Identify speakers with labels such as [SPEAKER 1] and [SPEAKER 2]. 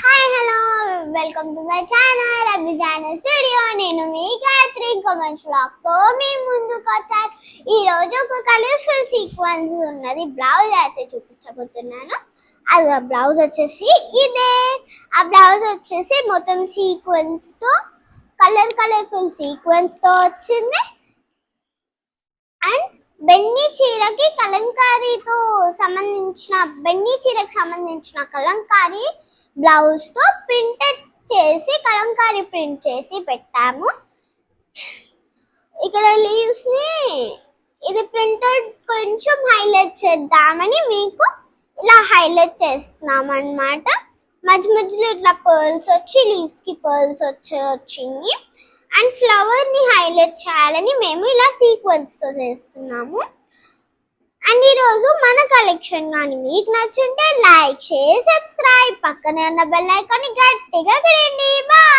[SPEAKER 1] Hi hello welcome to my channel Abhijana studio. నేను మీ Gayatri comments blog తో మీ ముందుకు వచ్చాను. ఈ రోజు ఒక కలర్ఫుల్ సీక్వెన్స్ ఉన్నది బ్లౌజ్ అయితే చూపించబోతున్నాను. అది బ్లౌజ్ వచ్చేసి ఇదే. ఆ బ్లౌజ్ వచ్చేసి మొత్తం సీక్వెన్స్ తో కలర్ఫుల్ సీక్వెన్స్ తో వచ్చింది. అండ్ బెన్నీ చీరకి కలంకారీతో సంబంధించిన కలంకారీ బ్లౌజ్ తో ప్రింటెడ్ చేసి కలంకారీ ప్రింట్ చేసి పెట్టాము. ఇక్కడ లీవ్స్ ని ఇది ప్రింటెడ్ కొంచెం హైలైట్ చేద్దామని మీకు ఇలా హైలైట్ చేస్తున్నాం అన్నమాట. మధ్యలో ఇట్లా పర్ల్స్ వచ్చి లీవ్స్ కి పర్ల్స్ వచ్చింది. అండ్ ఫ్లవర్ ని హైలైట్ చేయాలని మేము ఇలా సీక్వెన్స్ తో చేస్తున్నాము. అండ్ ఈరోజు మన కలెక్షన్ కానీ మీకు నచ్చుంటే లైక్ షేర్ సబ్స్క్రైబ్, పక్కనే ఉన్న బెల్ ఐకాన్ గట్టిగా కొట్టండి. బాయ్.